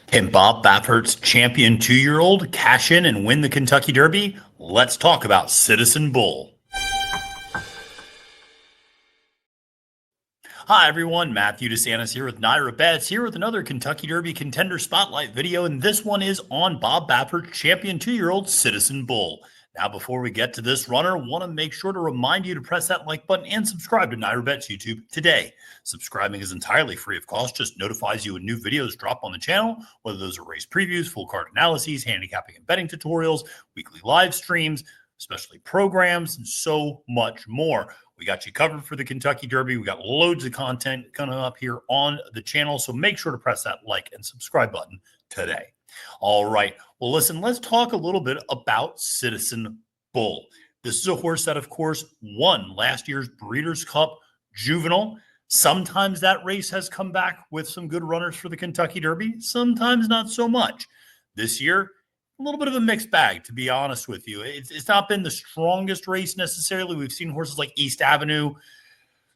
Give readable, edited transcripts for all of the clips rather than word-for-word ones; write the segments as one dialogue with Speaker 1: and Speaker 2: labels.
Speaker 1: Can Bob Baffert's champion 2-year-old cash in and win the Kentucky Derby? Let's talk about Citizen Bull. Hi, everyone. Matthew DeSantis here with NYRA Bets, here with another Kentucky Derby Contender Spotlight video, and this one is on Bob Baffert's champion 2-year-old Citizen Bull. Now, before we get to this runner, I want to make sure to remind you to press that like button and subscribe to NYRA Bets YouTube today. Subscribing is entirely free of cost, just notifies you when new videos drop on the channel, whether those are race previews, full card analyses, handicapping and betting tutorials, weekly live streams, especially programs, and so much more. We got you covered for the Kentucky Derby. We got loads of content coming up here on the channel, so make sure to press that like and subscribe button today. All right. Well, listen, let's talk a little bit about Citizen Bull. This is a horse that, of course, won last year's Breeders Cup Juvenile. Sometimes that race has come back with some good runners for the Kentucky Derby. Sometimes not so much. This year, a little bit of a mixed bag, to be honest with you. It's not been the strongest race necessarily. We've seen horses like East Avenue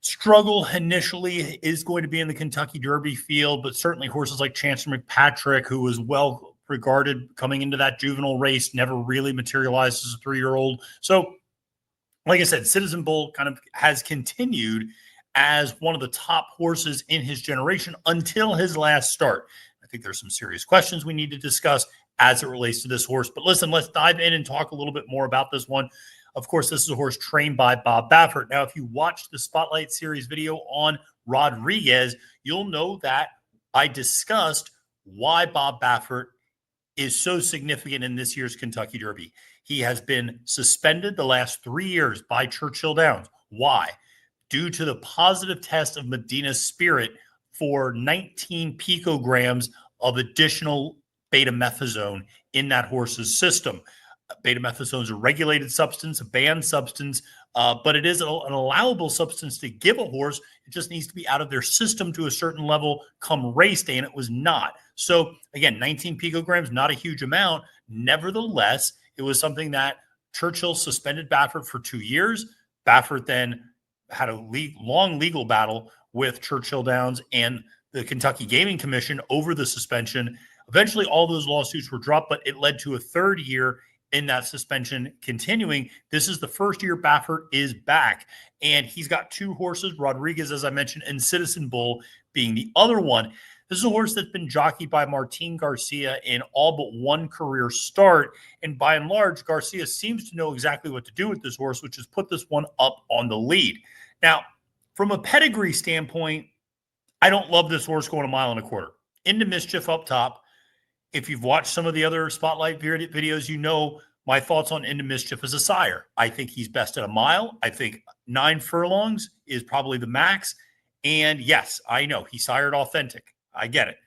Speaker 1: struggle initially, is going to be in the Kentucky Derby field, but certainly horses like Chancellor McPatrick, who was well regarded coming into that juvenile race, never really materialized as a 3-year-old. So, like I said, Citizen Bull kind of has continued as one of the top horses in his generation until his last start. I think there's some serious questions we need to discuss as it relates to this horse. But listen, let's dive in and talk a little bit more about this one. Of course, this is a horse trained by Bob Baffert. Now, if you watched the Spotlight Series video on Rodriguez, you'll know that I discussed why Bob Baffert is so significant in this year's Kentucky Derby. He has been suspended the last 3 years by Churchill Downs. Why? Due to the positive test of Medina's Spirit for 19 picograms of additional betamethasone in that horse's system. Betamethasone is a regulated substance, a banned substance, but it is an allowable substance to give a horse. It just needs to be out of their system to a certain level come race day, and it was not. So, again, 19 picograms, not a huge amount. Nevertheless, it was something that Churchill suspended Baffert for 2 years. Baffert then had a long legal battle with Churchill Downs and the Kentucky Gaming Commission over the suspension. Eventually, all those lawsuits were dropped, but it led to a third year in that suspension continuing. This is the first year Baffert is back, and he's got 2 horses, Rodriguez, as I mentioned, and Citizen Bull being the other one. This is a horse that's been jockeyed by Martin Garcia in all but one career start, and by and large, Garcia seems to know exactly what to do with this horse, which has put this one up on the lead. Now, from a pedigree standpoint, I don't love this horse going 1.25 miles. Into Mischief up top. If you've watched some of the other Spotlight videos, you know my thoughts on Into Mischief as a sire. I think he's best at 1 mile. I think 9 furlongs is probably the max. And yes, I know he sired Authentic. I get it.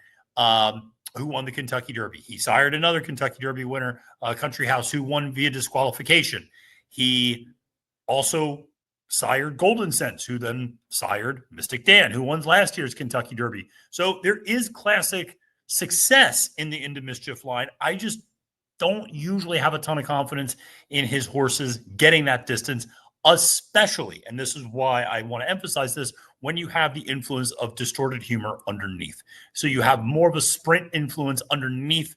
Speaker 1: Who won the Kentucky Derby? He sired another Kentucky Derby winner, Country House, who won via disqualification. He also sired Golden Sense, who then sired Mystic Dan, who won last year's Kentucky Derby. So there is classic success in the Into Mischief line. I just don't usually have a ton of confidence in his horses getting that distance, especially, and this is why I want to emphasize this, when you have the influence of Distorted Humor underneath. So you have more of a sprint influence underneath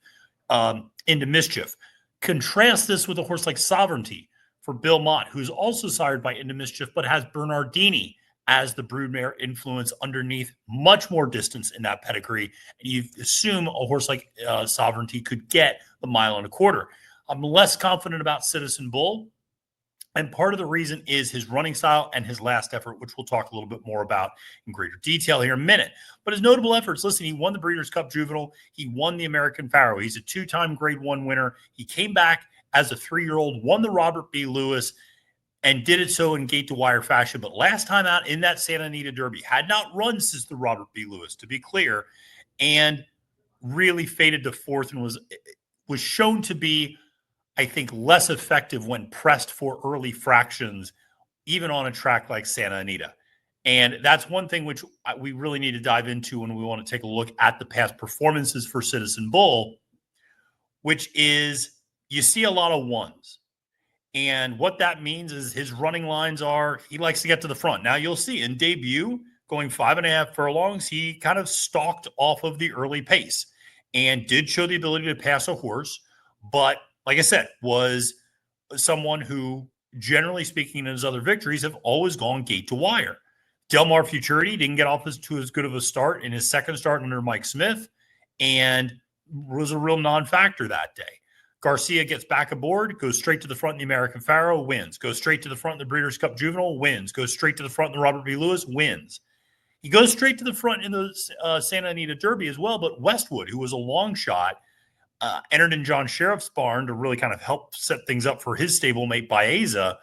Speaker 1: Into Mischief. Contrast this with a horse like Sovereignty for Bill Mott, who's also sired by Into Mischief, but has Bernardini as the broodmare influence underneath, much more distance in that pedigree. And you assume a horse like Sovereignty could get the 1.25 miles. I'm less confident about Citizen Bull. And part of the reason is his running style and his last effort, which we'll talk a little bit more about in greater detail here in a minute. But his notable efforts, listen, he won the Breeders' Cup Juvenile. He won the American Pharoah. He's a 2-time Grade 1 winner. He came back as a 3-year-old, won the Robert B. Lewis, and did it so in gate-to-wire fashion. But last time out in that Santa Anita Derby, had not run since the Robert B. Lewis, to be clear, and really faded to 4th and was shown to be, I think, less effective when pressed for early fractions, even on a track like Santa Anita. And that's one thing which we really need to dive into when we want to take a look at the past performances for Citizen Bull, which is you see a lot of ones. And what that means is his running lines are, he likes to get to the front. Now you'll see in debut, going 5.5 furlongs, he kind of stalked off of the early pace. and did show the ability to pass a horse, but like I said, was someone who, generally speaking, in his other victories, have always gone gate to wire. Del Mar Futurity didn't get off to as good of a start in his second start under Mike Smith, and was a real non-factor that day. Garcia gets back aboard, goes straight to the front in the American Pharaoh, wins. Goes straight to the front in the Breeders' Cup Juvenile, wins. Goes straight to the front in the Robert B. Lewis, wins. He goes straight to the front in the Santa Anita Derby as well, but Westwood, who was a long shot, entered in John Sheriff's barn to really kind of help set things up for his stablemate Baeza,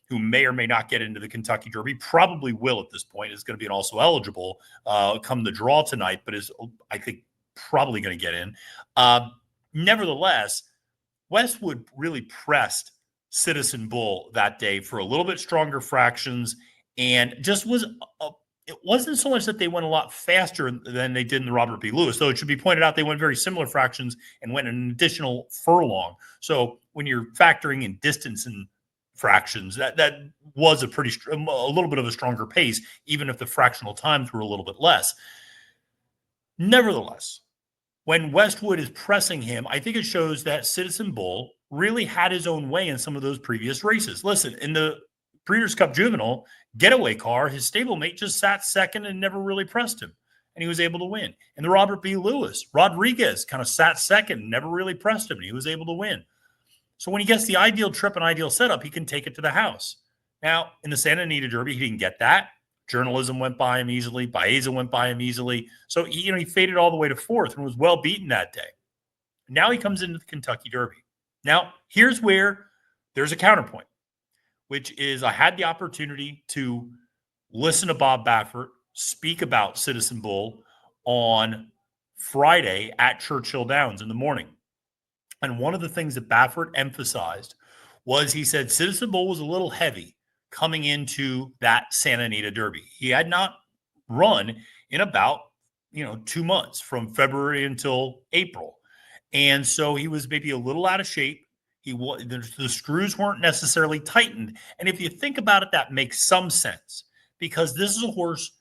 Speaker 1: who may or may not get into the Kentucky Derby, probably will at this point, is going to be also eligible come the draw tonight, but is, I think, probably going to get in. Nevertheless, Westwood really pressed Citizen Bull that day for a little bit stronger fractions, and just was it wasn't so much that they went a lot faster than they did in the Robert B. Lewis, though it should be pointed out they went very similar fractions and went an additional furlong. So when you're factoring in distance and fractions, that was a little bit of a stronger pace, even if the fractional times were a little bit less. Nevertheless, when Westwood is pressing him, I think it shows that Citizen Bull really had his own way in some of those previous races. Listen, in the Breeders' Cup Juvenile getaway car, his stablemate just sat second and never really pressed him, and he was able to win. In the Robert B. Lewis, Rodriguez kind of sat second and never really pressed him, and he was able to win. So when he gets the ideal trip and ideal setup, he can take it to the house. Now, in the Santa Anita Derby, he didn't get that. Journalism went by him easily. Baeza went by him easily. So, he faded all the way to fourth and was well beaten that day. Now he comes into the Kentucky Derby. Now, here's where there's a counterpoint, which is I had the opportunity to listen to Bob Baffert speak about Citizen Bull on Friday at Churchill Downs in the morning. And one of the things that Baffert emphasized was he said Citizen Bull was a little heavy coming into that Santa Anita Derby. He had not run in about 2 months, from February until April. And so he was maybe a little out of shape. The screws weren't necessarily tightened. And if you think about it, that makes some sense, because this is a horse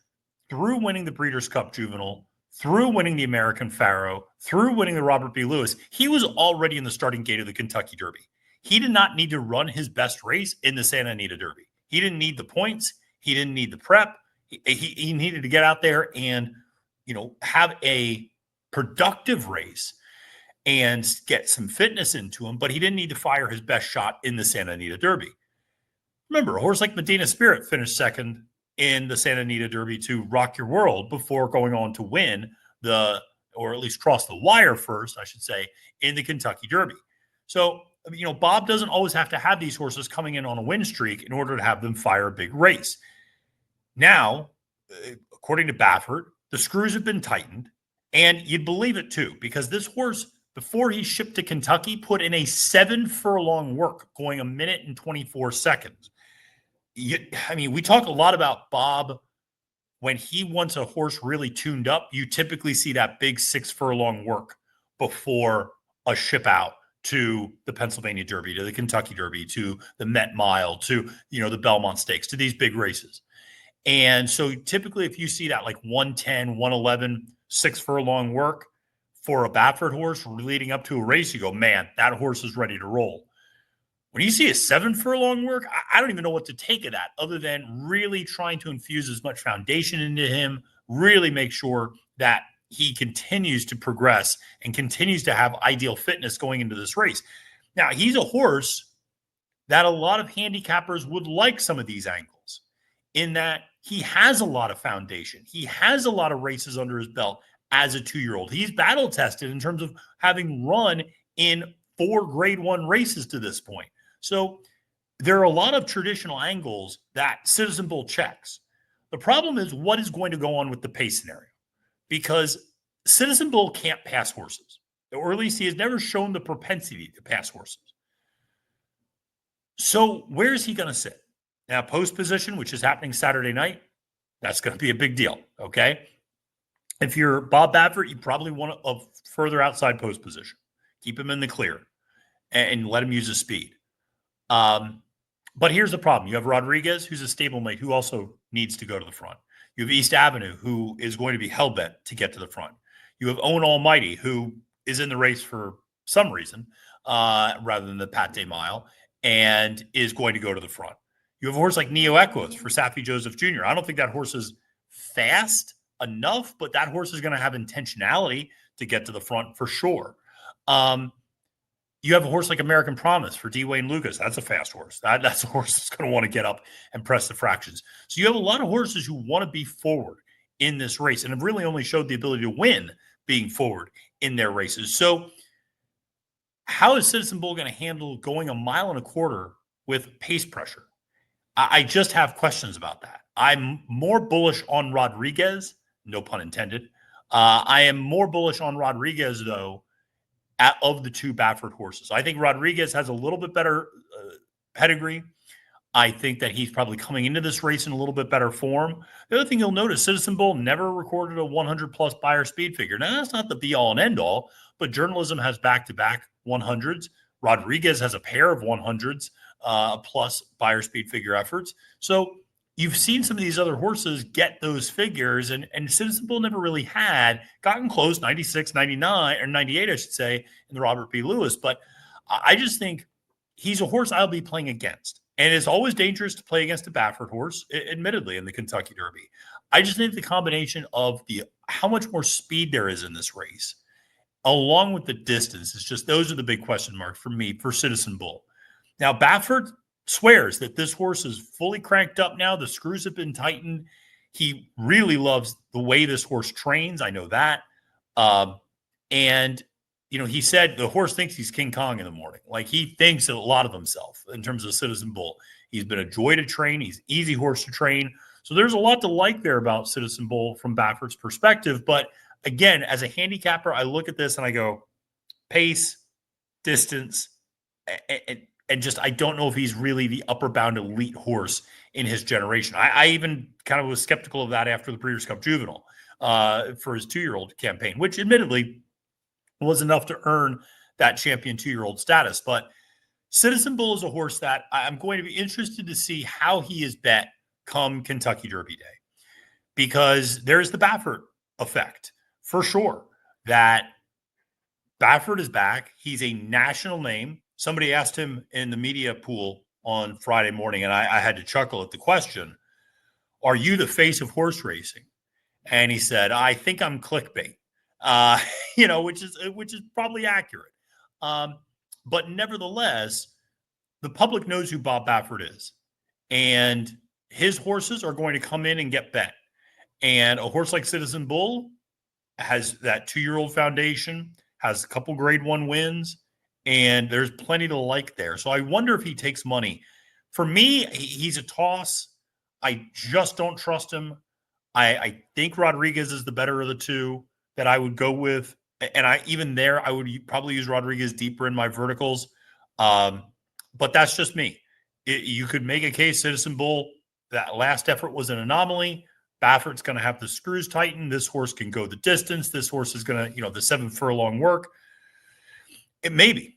Speaker 1: through winning the Breeders' Cup Juvenile, through winning the American Pharaoh, through winning the Robert B. Lewis. He was already in the starting gate of the Kentucky Derby. He did not need to run his best race in the Santa Anita Derby. He didn't need the points. He didn't need the prep. He needed to get out there and, have a productive race and get some fitness into him, but he didn't need to fire his best shot in the Santa Anita Derby. Remember, a horse like Medina Spirit finished second in the Santa Anita Derby to Rock Your World before going on to win or at least cross the wire first, I should say, in the Kentucky Derby. So, Bob doesn't always have to have these horses coming in on a win streak in order to have them fire a big race. Now, according to Baffert, the screws have been tightened, and you'd believe it too, because this horse, before he shipped to Kentucky, put in a 7 furlong work, going 1 minute and 24 seconds. We talk a lot about Bob. When he wants a horse really tuned up, you typically see that big 6 furlong work before a ship out to the Pennsylvania Derby, to the Kentucky Derby, to the Met Mile, to, the Belmont Stakes, to these big races. And so typically if you see that like 110, 111, 6 furlong work for a Baffert horse leading up to a race, you go, man, that horse is ready to roll. When you see a 7 furlong work, I don't even know what to take of that, other than really trying to infuse as much foundation into him, really make sure that he continues to progress and continues to have ideal fitness going into this race. Now, he's a horse that a lot of handicappers would like some of these angles, in that he has a lot of foundation. He has a lot of races under his belt as a 2-year-old. He's battle tested in terms of having run in 4 grade 1 races to this point. So there are a lot of traditional angles that Citizen Bull checks. The problem is what is going to go on with the pace scenario, because Citizen Bull can't pass horses, or at least he has never shown the propensity to pass horses. So where is he going to sit? Now, post position, which is happening Saturday night, that's going to be a big deal, okay? If you're Bob Baffert, you probably want a further outside post position. Keep him in the clear and let him use his speed. But here's the problem. You have Rodriguez, who's a stablemate, who also needs to go to the front. You have East Avenue, who is going to be hell-bent to get to the front. You have Owen Almighty, who is in the race for some reason, rather than the Pate Mile, and is going to go to the front. You have a horse like Neo Equos for Safi Joseph Jr. I don't think that horse is fast enough, but that horse is going to have intentionality to get to the front for sure. You have a horse like American Promise for D. Wayne Lucas. That's a fast horse. That's a horse that's going to want to get up and press the fractions. So you have a lot of horses who want to be forward in this race and have really only showed the ability to win being forward in their races. So how is Citizen Bull going to handle going 1.25 miles with pace pressure? I just have questions about that. I'm more bullish on Rodriguez, no pun intended. I am more bullish on Rodriguez, though, of the two Baffert horses. I think Rodriguez has a little bit better pedigree. I think that he's probably coming into this race in a little bit better form. The other thing you'll notice, Citizen Bull never recorded a 100-plus buyer speed figure. Now, that's not the be-all and end-all, but journalism has back-to-back 100s. Rodriguez has a pair of 100s plus buyer speed figure efforts. So you've seen some of these other horses get those figures, and Citizen Bull never really had gotten close, 96, 99, or 98, I should say, in the Robert B. Lewis. But I just think he's a horse I'll be playing against. And it's always dangerous to play against a Baffert horse, admittedly, in the Kentucky Derby. I just think the combination of how much more speed there is in this race, along with the distance, is just those are the big question marks for me for Citizen Bull. Now, Baffert swears that this horse is fully cranked up now. The screws have been tightened. He really loves the way this horse trains. I know that. And he said the horse thinks he's King Kong in the morning. Like, he thinks a lot of himself in terms of Citizen Bull. He's been a joy to train. He's an easy horse to train. So there's a lot to like there about Citizen Bull from Baffert's perspective. But again, as a handicapper, I look at this and I go, pace, distance, and just I don't know if he's really the upper bound elite horse in his generation. I even kind of was skeptical of that after the Breeders Cup Juvenile for his 2-year-old campaign, which admittedly was enough to earn that champion 2-year-old status. But Citizen Bull is a horse that I'm going to be interested to see how he is bet come Kentucky Derby Day, because there's the Baffert effect for sure, that Baffert is back. He's a national name. Somebody asked him in the media pool on Friday morning, and I had to chuckle at the question, are you the face of horse racing? And he said, I think I'm clickbait. Which is probably accurate. But nevertheless, the public knows who Bob Baffert is, and his horses are going to come in and get bet. And a horse like Citizen Bull has that 2-year-old foundation, has a couple grade 1 wins, and there's plenty to like there. So I wonder if he takes money. For me, he's a toss. I just don't trust him. I think Rodriguez is the better of the two that I would go with. And I would probably use Rodriguez deeper in my verticals. But that's just me. You could make a case, Citizen Bull, that last effort was an anomaly. Baffert's going to have the screws tightened. This horse can go the distance. This horse is going to, the 7 furlong work. It maybe.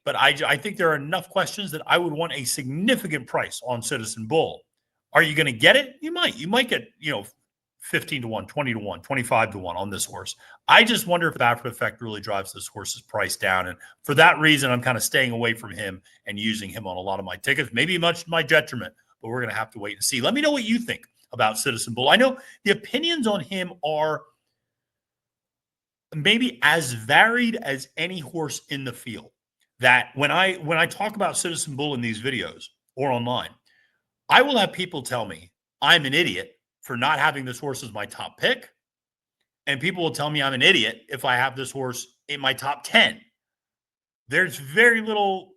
Speaker 1: But I think there are enough questions that I would want a significant price on Citizen Bull. Are you going to get it? You might. You might get, 15 to 1, 20 to 1, 25 to 1 on this horse. I just wonder if the Baffert effect really drives this horse's price down. And for that reason, I'm kind of staying away from him and using him on a lot of my tickets, maybe much to my detriment, but we're going to have to wait and see. Let me know what you think about Citizen Bull. I know the opinions on him are maybe as varied as any horse in the field. That when I talk about Citizen Bull in these videos or online, I will have people tell me I'm an idiot for not having this horse as my top pick. And people will tell me I'm an idiot if I have this horse in my top 10. There's very little,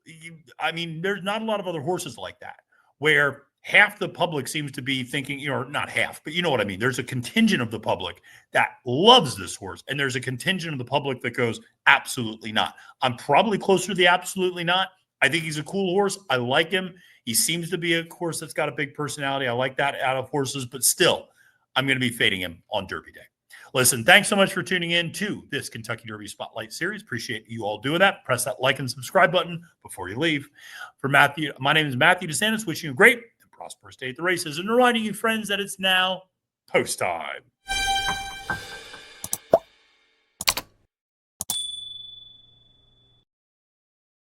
Speaker 1: there's not a lot of other horses like that, where half the public seems to be thinking, not half, but you know what I mean? There's a contingent of the public that loves this horse, and there's a contingent of the public that goes, absolutely not. I'm probably closer to the absolutely not. I think he's a cool horse. I like him. He seems to be a horse that's got a big personality. I like that out of horses, but still, I'm going to be fading him on Derby Day. Listen, thanks so much for tuning in to this Kentucky Derby Spotlight Series. Appreciate you all doing that. Press that like and subscribe button before you leave. For Matthew, my name is Matthew DeSantis, wishing you a great and prosperous day at the races, and reminding you, friends, that it's now post time.